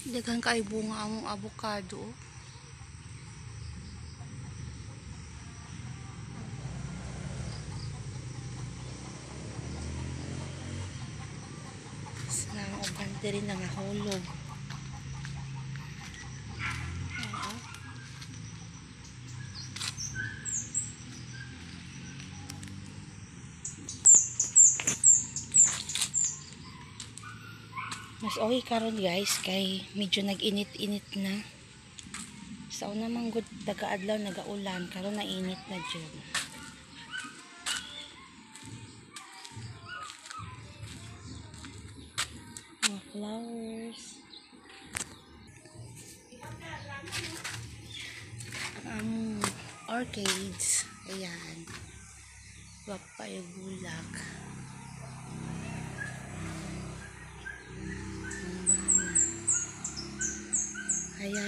Daghan kay bunga among avocado. Nang uban diri na nga hulog. Mas okay karon guys kay medyo nag-init-init na. Sa una man gud taga-adlaw nagaulan, karon na init na jud. Mga flowers. Orchids. Ayan. Wapa yung bulak.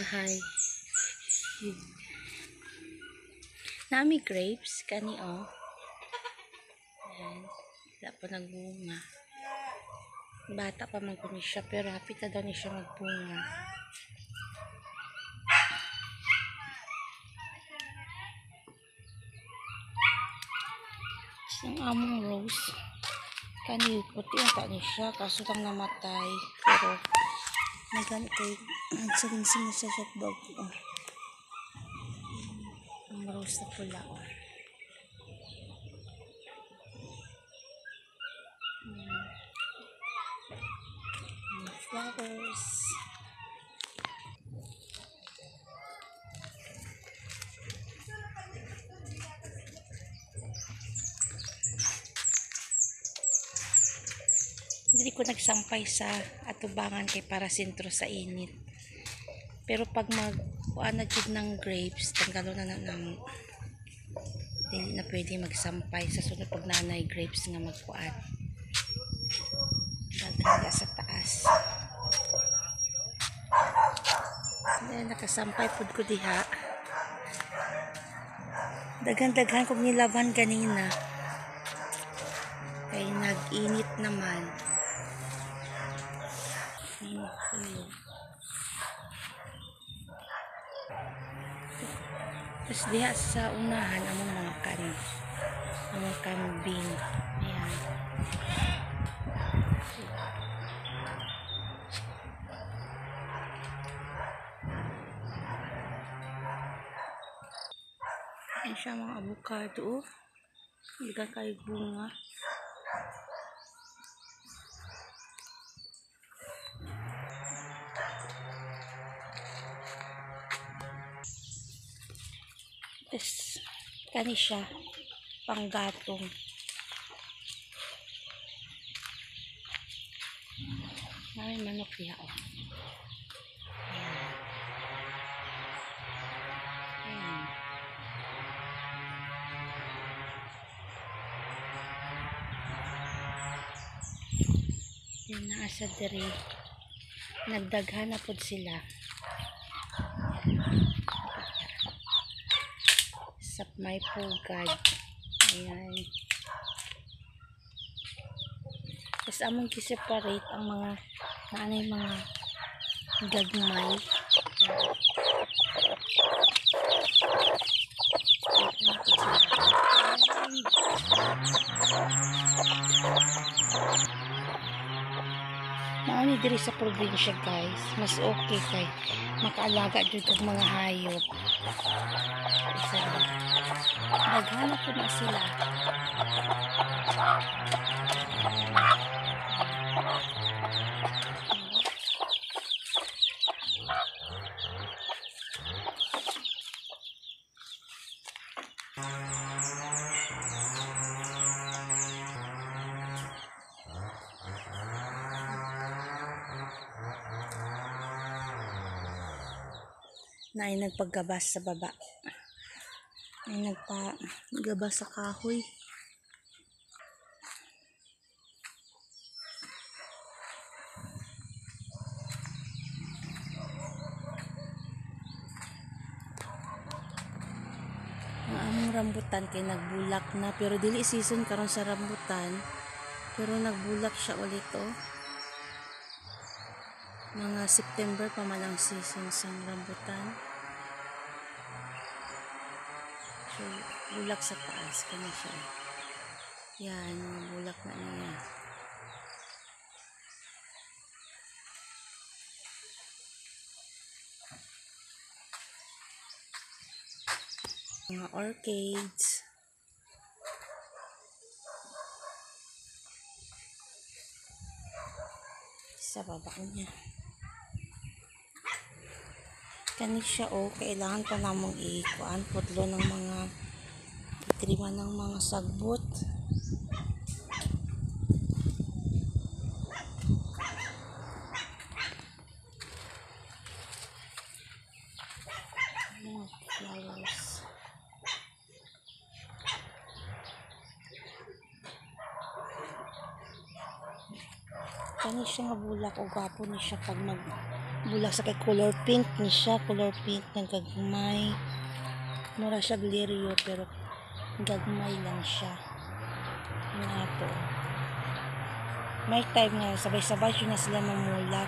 Hay. Nami grapes kani oh. Ayan. Wala pa nagbunga. Bata pa man ko ni siya pero happy ta daw ni siya magbunga. Ang among rose kani puti ang ta ni siya kaso lang namatay pero nagamit ko nagsing-sing na siya bag oh. Ang rose na pula oh. Flowers. Hindi ko nagsampay sa atubangan kay para sentro sa init. Pero pag magkuan na jud ng grapes, tanggalo na ng hindi na pwede magsampay sa sunod pag nanay grapes nga magkuan. Daghan sa taas. Then nakasampay pud ko diha. Daghan kog nilaban ganina. Kay nag-init naman. Tapos diha sa unahan among mga kambing. Ayan. Ayan siya mga avocado. Liga kay bunga. Tapos kani siya panggatong. May manok siya oh. Ayan. Yan na asa diri. Nagdaghan na pod sila. Sa may pugad. Ayan. Tapos among kiseparate ang mga naanay mga gagmay. Mauni diri sa probinsya guys, mas okay kay makaalaga jud og mga hayop. Naghanap ko na sila. Na ay nagpaggabas sa baba. Ay nagpagabas sa kahoy. Ang among rambutan kay nagbulak na pero dili season karon sa rambutan. Pero nagbulak siya ulit oh. Mga September pa man ang season sang rambutan. So, bulak sa taas kani siya. Yan, mga bulak na niya. Mga orchids. Sa baba niya. Kani siya kailangan pa namong ikuan putlo ng mga itriman ng mga sagbot. Mga flowers. Kani siya nga bulak o gwapo ni siya pag bulak sa kay color pink ni siya, color pink nagagmay. Mura siya lirio pero gagmay lang siya. Nga to. May time nga sabay-sabay siya na sila mamulak.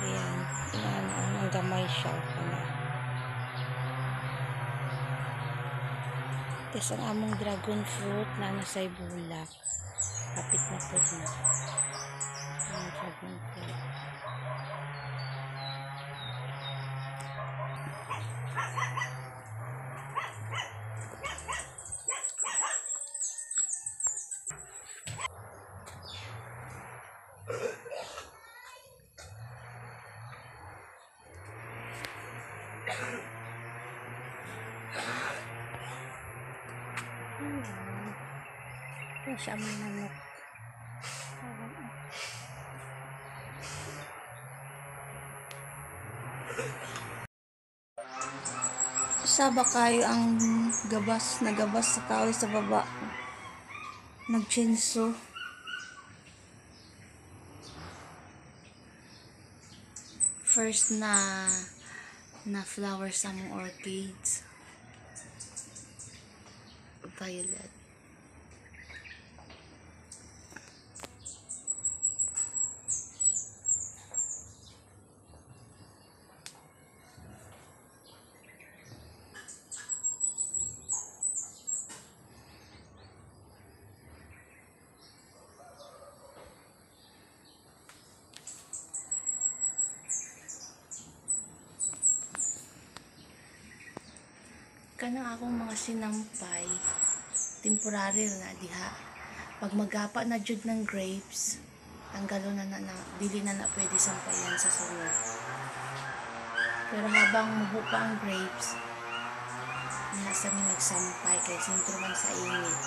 Ayan, ang gamay siya pala. Tapos ang among dragon fruit na nasa'y bulak. Kapit na po na. Ang dragon fruit. Ito siya may manok. Saba kayo ang nagabas sa kahoy sa baba. Nagchinso. First na flowers sa mga orchids. Violet. Kanang akong mga sinampay temporary na diha pag magapa na jud ng grapes tanggalon na dili na pwede sampayan sa sunod, pero habang mubo pa ang grapes nasa mi nagsampay kay sintro man sa init.